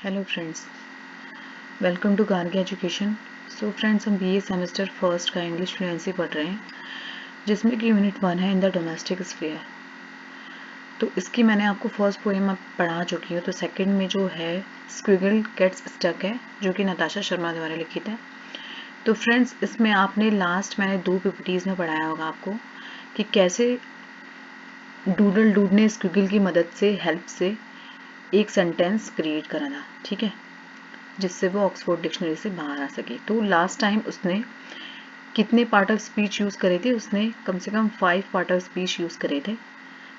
Hello friends, welcome to Gargi education. So friends, हम BA semester first का English fluency पढ़ रहे हैं, जिसमें कि यूनिट 1 है इन द डोमेस्टिक स्फीयर। तो इसकी मैंने आपको फर्स्ट पोएम पढ़ा चुकी हूँ। तो सेकंड में जो है स्क्विगल गेट्स स्टक है, जो कि नताशा शर्मा द्वारा लिखित है। तो फ्रेंड्स, इसमें आपने लास्ट मैंने 2 पीपीटीज में पढ़ाया होगा आपको कि कैसे डूडल डूड ने स्क्विगल की मदद से हेल्प से एक सेंटेंस क्रिएट करा था, ठीक है, जिससे वो ऑक्सफोर्ड डिक्शनरी से बाहर आ सके। तो लास्ट टाइम उसने कितने पार्ट ऑफ स्पीच यूज़ करे थे? उसने कम से कम 5 पार्ट ऑफ स्पीच यूज़ करे थे,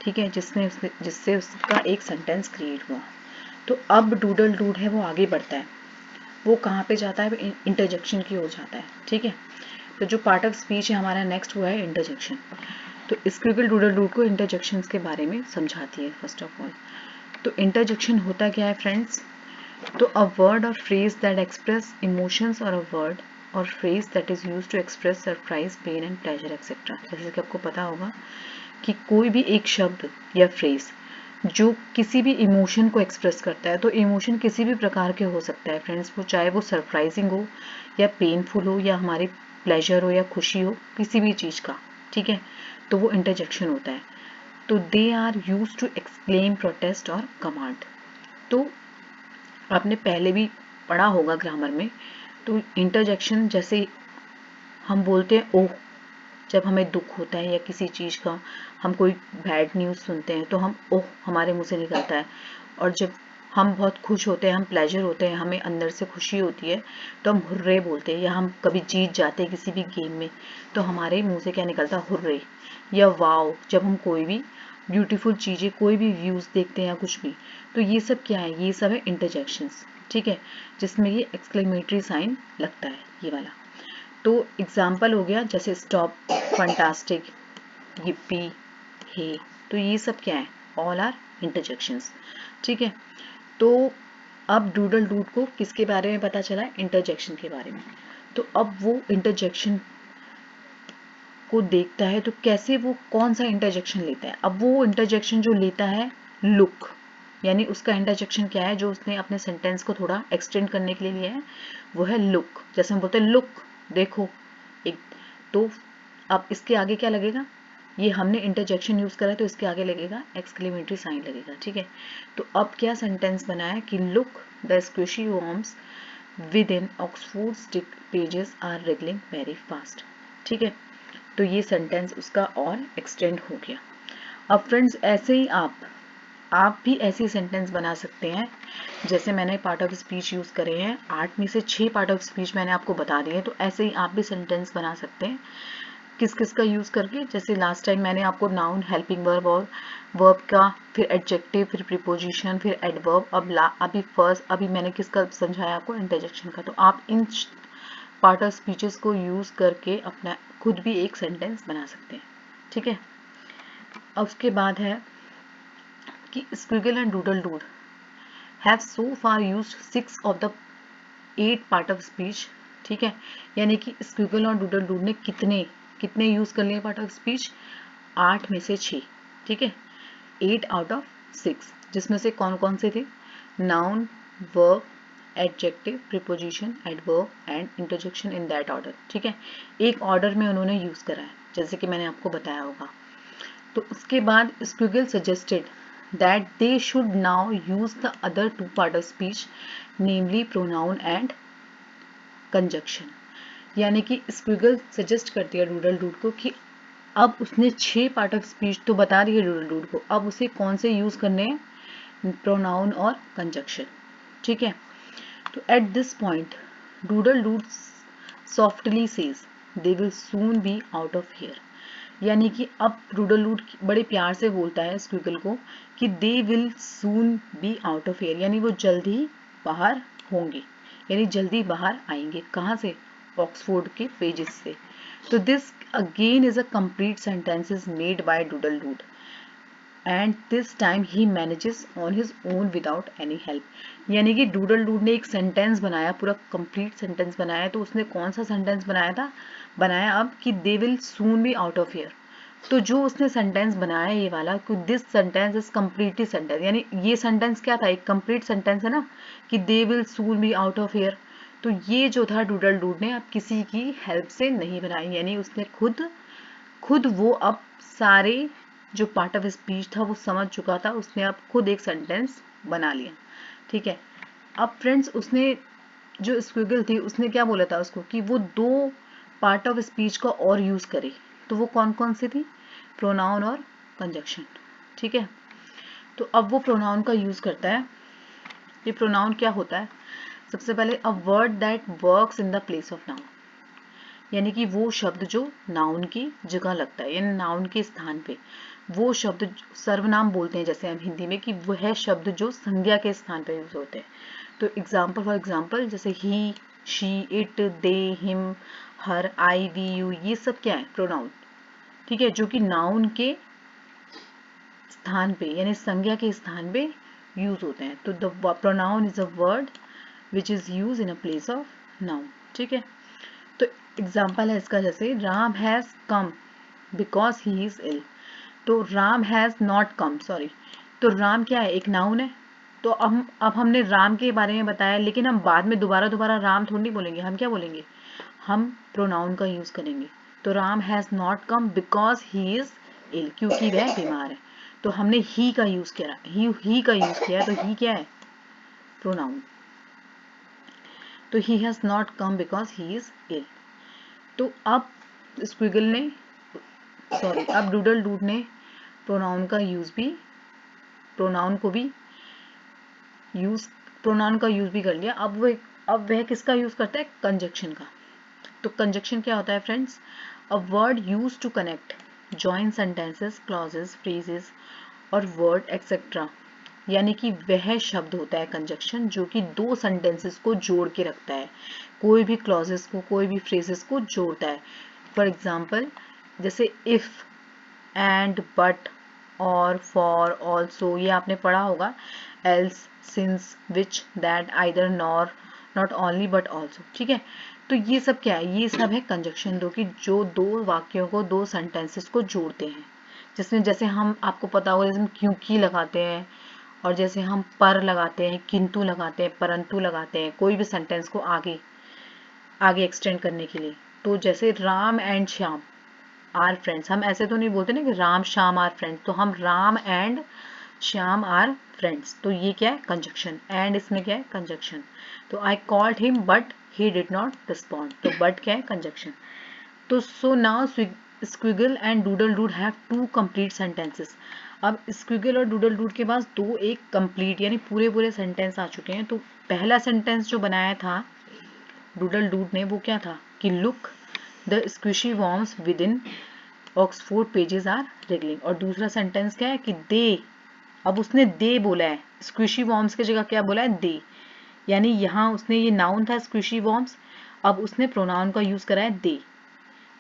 ठीक है, जिससे उसका एक सेंटेंस क्रिएट हुआ। तो अब डूडल डूड है वो आगे बढ़ता है, वो कहाँ पे जाता है? इंटरजेक्शन की ओर जाता है, ठीक है। तो जो पार्ट ऑफ स्पीच है हमारा नेक्स्ट हुआ है इंटरजेक्शन। तो स्क्रिबल डूडल डूड को इंटरजेक्शंस के बारे में समझाती है फर्स्ट ऑफ ऑल। तो इंटरजेक्शन होता क्या है फ्रेंड्स? तो a word or phrase that express emotions or a word or phrase that is used to express surprise, pain and pleasure etc. जैसे कि आपको पता होगा कि कोई भी एक शब्द या फ्रेज जो किसी भी इमोशन को एक्सप्रेस करता है, तो इमोशन किसी भी प्रकार के हो सकता है फ्रेंड्स, वो चाहे वो सरप्राइजिंग हो या पेनफुल हो या हमारी प्लेजर हो या खुशी हो, किसी भी चीज़ का, ठीक है, तो वो इंटरजेक्शन होता है। तो they are used to explain, protest और कमांड। तो आपने पहले भी पढ़ा होगा ग्रामर में। तो इंटरजेक्शन जैसे हम बोलते हैं ओह, जब हमें दुख होता है या किसी चीज़ का हम कोई बैड न्यूज़ सुनते हैं तो हम ओह हमारे मुंह से निकलता है। और जब हम बहुत खुश होते हैं, हम प्लेजर होते हैं, हमें अंदर से खुशी होती है, तो हम हुर्रे बोलते हैं। या हम कभी जीत जाते हैं किसी भी गेम में, तो हमारे मुंह से क्या निकलता है? हुर्रे। या वाओ, जब हम कोई भी ब्यूटीफुल चीज़ें, कोई भी व्यूज़ देखते हैं या कुछ भी। तो ये सब क्या है? ये सब है इंटरजेक्शंस, ठीक है, जिसमें ये एक्सक्लेमेटरी साइन लगता है, ये वाला। तो एग्जाम्पल हो गया जैसे स्टॉप, फंटास्टिक, yippee, हे। तो ये सब क्या है? ऑल आर इंटरजेक्शंस, ठीक है। तो अब डूडल डूड को किसके बारे में पता चला? इंटरजेक्शन के बारे में। तो अब वो इंटरजेक्शन को देखता है, तो कैसे वो कौन सा इंटरजेक्शन लेता है? अब वो इंटरजेक्शन जो लेता है लुक, यानी उसका इंटरजेक्शन क्या है जो उसने अपने सेंटेंस को थोड़ा एक्सटेंड करने के लिए लिया है? वो है लुक। जैसे हम बोलते हैं लुक, देखो एक। तो अब इसके आगे क्या लगेगा? ये हमने इंटरजेक्शन यूज करा है, तो इसके आगे लगेगा एक्सक्लेमेटरी साइन लगेगा, ठीक है। तो अब क्या सेंटेंस बना है कि look the squishy worms within Oxford pages are wriggling very fast, ठीक है। तो ये सेंटेंस उसका और एक्सटेंड हो गया। अब फ्रेंड्स, ऐसे ही आप भी ऐसी सेंटेंस बना सकते हैं। जैसे मैंने पार्ट ऑफ स्पीच यूज करे हैं, 8 में से 6 पार्ट ऑफ स्पीच मैंने आपको बता दिए हैं। तो ऐसे ही आप भी सेंटेंस बना सकते हैं, किस किस का यूज करके। जैसे लास्ट टाइम मैंने आपको नाउन, हेल्पिंग वर्ब और वर्ब का, फिर एडजेक्टिव, फिर प्रीपोजिशन, फिर एडवर्ब। अभी मैंने किसका समझाया आपको? इंटरजेक्शन का। तो आप इन पार्ट ऑफ स्पीचेस को यूज करके अपना खुद भी एक सेंटेंस बना सकते हैं, ठीक है। अब उसके बाद है कि squiggle and doodle dude have so far used 6 of the 8 part of speech, ठीक है। यानी कि स्क्विगल और डूडल डूड ने कितने कितने यूज कर लिए पार्ट ऑफ स्पीच? 8 में से 6, ठीक है, 8 आउट ऑफ 6, जिसमें से कौन कौन से थे? Noun, verb, adjective, preposition, adverb and interjection, in that order, ठीक है। एक ऑर्डर में उन्होंने यूज करा है, जैसे कि मैंने आपको बताया होगा। तो उसके बाद squiggle suggested that they should now use the other 2 part of speech, namely pronoun and conjunction। यानी कि स्क्विगल सजेस्ट करती है डूडल डूड को कि अब उसने 6 पार्ट ऑफ स्पीच तो बता दी है डूडल डूड को, अब उसे कौन से यूज करने हैं? प्रोनाउन और कंजक्शन, ठीक है। तो at this point doodle dude softly says they will soon be out of here. यानी कि अब डूडल डूड बड़े प्यार से बोलता है स्क्विगल को कि दे will soon be out of here, यानी वो जल्द ही बाहर होंगे, यानी जल्दी बाहर आएंगे। कहाँ से? ऑक्सफोर्ड के पेजेस से। तो this again is a complete sentences made by doodle dude and this time he manages on his own without any help. यानी कि डूडल डूड ने एक सेंटेंस बनाया, पूरा कंप्लीट सेंटेंस बनाया। तो उसने कौन सा सेंटेंस बनाया था? बनाया अब कि दे will soon be out of here, तो जो उसने सेंटेंस बनाया ये वाला कि this sentence is completely sentence, यानी ये सेंटेंस क्या था, एक कंप्लीट सेंटेंस है ना कि दे will soon be out of here. तो ये जो था डूडल डूड ने अब किसी की हेल्प से नहीं बनाई, यानी उसने खुद वो अब सारे जो पार्ट ऑफ स्पीच था वो समझ चुका था, उसने अब खुद एक सेंटेंस बना लिया। ठीक है, अब फ्रेंड्स उसने जो स्क्विगल थी उसने क्या बोला था उसको कि वो दो पार्ट ऑफ स्पीच का और यूज करे। तो वो कौन कौन सी थी, प्रोनाउन और कंजक्शन। ठीक है, तो अब वो प्रोनाउन का यूज करता है। ये प्रोनाउन क्या होता है, सबसे पहले a word that works in the place of noun, यानी कि वो शब्द जो नाउन की जगह लगता है, यानी नाउन के स्थान पे वो शब्द, सर्वनाम बोलते हैं जैसे हम हिंदी में, कि वह शब्द जो संज्ञा के स्थान पे यूज होते हैं। तो एग्जाम्पल फॉर एग्जाम्पल जैसे he, she, it, they, him, her, I, we, you, ये सब क्या है, प्रोनाउन। ठीक है, जो कि नाउन के स्थान पे यानी संज्ञा के स्थान पे यूज होते हैं। तो the pronoun is a word which is use in a place of noun. ठीक है, तो एग्जाम्पल है इसका जैसे Ram has come because he is ill. तो Ram has not come, sorry, तो राम क्या है, एक नाउन है। तो अब हमने राम के बारे में बताया, लेकिन हम बाद में दोबारा दोबारा राम थोड़ी नहीं बोलेंगे, हम क्या बोलेंगे, हम प्रोनाउन का यूज करेंगे। तो Ram has not come because he is ill, क्योंकि वह बीमार है। तो हमने ही का यूज किया, ही का यूज किया, तो ही क्या है, प्रोनाउन। तो he has not come because he is ill. तो अब स्क्विगल ने, सॉरी, अब डूडल डूड ने प्रोनाउन का यूज भी, प्रोनाउन को भी यूज, प्रोनाउन का यूज भी कर लिया। अब वह किसका यूज करता है, कंजक्शन का। तो कंजक्शन क्या होता है friends, a word used to connect join sentences, clauses, phrases और वर्ड एक्सेट्रा, यानी कि वह शब्द होता है कंजक्शन जो कि दो सेंटेंसेस को जोड़ के रखता है, कोई भी क्लॉजेस को, कोई भी फ्रेजेस को जोड़ता है। फॉर एग्जाम्पल जैसे इफ, एंड, बट, और, फॉर, ऑल्सो, ये आपने पढ़ा होगा, else, since, which, that, either, nor, not only but also. ठीक है, तो ये सब क्या है, ये सब है कंजक्शन, जो दो वाक्यों को, दो सेंटेंसेस को जोड़ते हैं। जिसमें जैसे हम, आपको पता होगा, जैसे हम क्योंकि लगाते हैं, और जैसे हम पर लगाते हैं, किंतु लगाते हैं, परंतु लगाते हैं, कोई भी सेंटेंस को आगे आगे एक्सटेंड करने के लिए। तो जैसे Ram and Shyam are friends, हम ऐसे तो नहीं बोलते ना कि राम श्याम आर फ्रेंड्स, तो हम Ram and Shyam are friends, तो ये क्या है, कंजक्शन। एंड इसमें क्या है, कंजक्शन। तो I called him but he did not respond, तो बट क्या है, कंजक्शन। तो so now squiggle and doodle dude have to complete sentences. अब स्क्विगल और डूडल डूड के पास दो एक कंप्लीट यानी पूरे पूरे सेंटेंस आ चुके हैं। तो पहला सेंटेंस जो बनाया था डूडल डूड ने वो क्या था कि look the squishy worms within Oxford pages are wriggling, और दूसरा सेंटेंस क्या है कि दे, अब उसने दे बोला है, स्क्विशी वॉर्म्स की जगह क्या बोला है, दे, यानी यहाँ उसने, ये नाउन था स्क्विशी वॉर्म्स, अब उसने प्रोनाउन का यूज करा है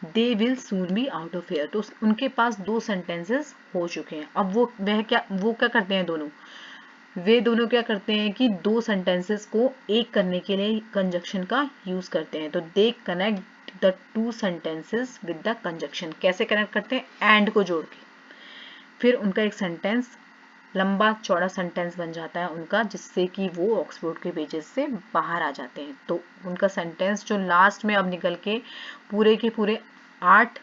they will soon be out of here. तो उनके पास दो सेंटेंसेस हो चुके हैं। अब वो क्या करते हैं दोनों, वे दोनों क्या करते हैं कि दो सेंटेंसेस को एक करने के लिए कंजक्शन का यूज करते हैं। तो they connect the two sentences with the conjunction, कैसे कनेक्ट करते हैं, एंड को जोड़ के, फिर उनका एक सेंटेंस, लंबा चौड़ा सेंटेंस बन जाता है उनका, जिससे कि वो ऑक्सफोर्ड के पेजेस से बाहर आ जाते हैं। तो उनका सेंटेंस जो लास्ट में अब निकल के पूरे 8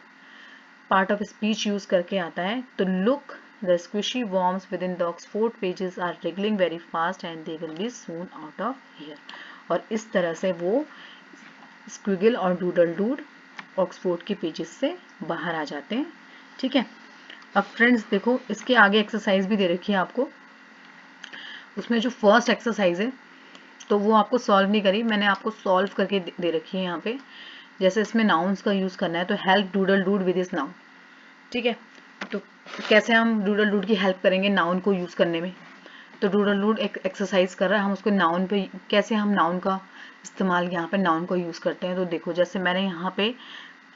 पार्ट ऑफ स्पीच यूज करके आता है, तो look the squishy worms within the Oxford pages are wriggling very fast and they will be soon out of here. और इस तरह से वो स्क्विगल और डूडल डूड ऑक्सफोर्ड के पेजेस से बाहर आ जाते हैं। ठीक है, अब फ्रेंड्स देखो इसके आगे एक्सरसाइज भी दे रखी है आपको। उसमें जो फर्स्ट एक्सरसाइज है तो वो आपको सॉल्व नहीं करी, मैंने आपको सॉल्व करके दे रखी है यहाँ पे। जैसे इसमें नाउन्स का यूज करना है, तो help doodle dude with this noun. ठीक है, तो कैसे हम डूडल डूड की हेल्प करेंगे नाउन को यूज करने में। तो डूडल डूड एक एक्सरसाइज कर रहा है, हम उसको नाउन पे, कैसे हम नाउन का इस्तेमाल यहाँ पे नाउन को यूज करते हैं। तो देखो जैसे मैंने यहाँ पे,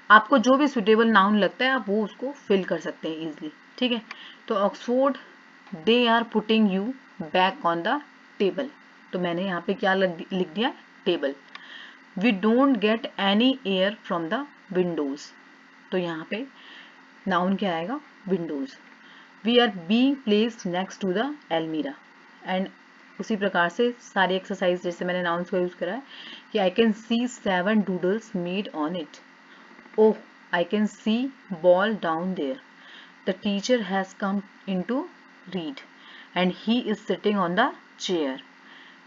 आपको जो भी सुटेबल नाउन लगता है आप वो उसको फिल कर सकते हैं इजिली। ठीक है, तो Oxford they are putting you back on the table, तो मैंने यहाँ पे क्या लिख दिया, table. We don't get any air from the windows, तो यहाँ पे नाउन क्या आएगा, windows. We are being placed next to the almirah. And उसी प्रकार से सारी एक्सरसाइज जैसे मैंने नाउन्स को यूज करा है कि I can see 7 doodles made on it. Oh, I can see ball down there. The teacher has come in to read and he is sitting on the chair.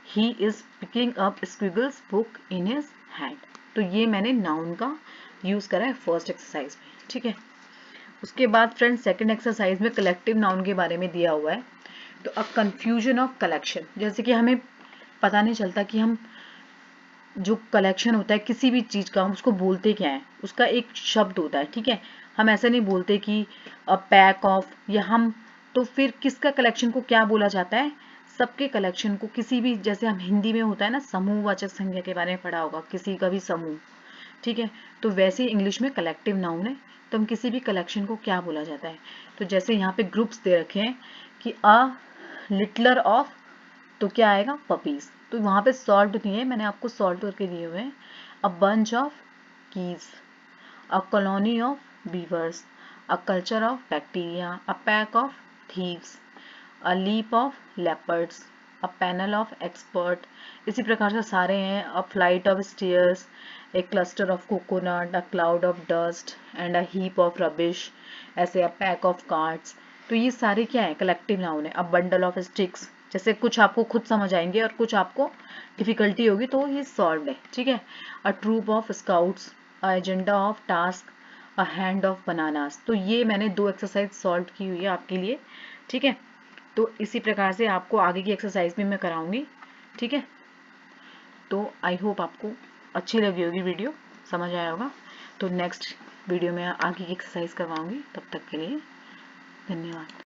He is picking up squiggles book in his hand. तो ये मैंने noun का use करा है first exercise में, ठीक है। उसके बाद फ्रेंड्स सेकंड एक्सरसाइज में कलेक्टिव नाउन के बारे में दिया हुआ है। तो अ कंफ्यूजन ऑफ कलेक्शन, जैसे कि हमें पता नहीं चलता कि हम जो कलेक्शन होता है किसी भी चीज का, हम उसको बोलते क्या है, उसका एक शब्द होता है, ठीक है। हम ऐसे नहीं बोलते कि अ पैक ऑफ, या हम, तो फिर किसका कलेक्शन को क्या बोला जाता है, सबके कलेक्शन को। किसी भी, जैसे हम हिंदी में होता है ना समूहवाचक संज्ञा के बारे में पढ़ा होगा, किसी का भी समूह, ठीक है। तो वैसे ही इंग्लिश में कलेक्टिव नाउन है, तो हम किसी भी कलेक्शन को क्या बोला जाता है। तो जैसे यहाँ पे ग्रुप्स दे रखे हैं कि अ लिटलर ऑफ, तो क्या आएगा, पपीज। तो वहां पे सॉल्व नहीं है, मैंने आपको सॉल्व करके दिए हुए हैं। A bunch of keys, a colony of beavers, a culture of bacteria, a pack of thieves, a leap of leopards, a panel of expert. इसी प्रकार से सारे हैं। A flight of stairs, a cluster of coconut, a cloud of dust and a heap of rubbish, ऐसे a pack of cards. तो ये सारे क्या है, कलेक्टिव नाउन है। अ बंडल ऑफ स्टिक्स, जैसे कुछ आपको खुद समझ आएंगे और कुछ आपको डिफिकल्टी होगी, तो ये सॉल्व है, ठीक है। A troop of scouts, a agenda of task, a hand of bananas. तो ये मैंने 2 एक्सरसाइज सॉल्व की हुई है आपके लिए, ठीक है। तो इसी प्रकार से आपको आगे की एक्सरसाइज भी मैं कराऊंगी, ठीक है। तो आई होप आपको अच्छी लगी होगी वीडियो, समझ आया होगा। तो नेक्स्ट वीडियो में आगे की एक्सरसाइज करवाऊंगी, तब तक के लिए धन्यवाद।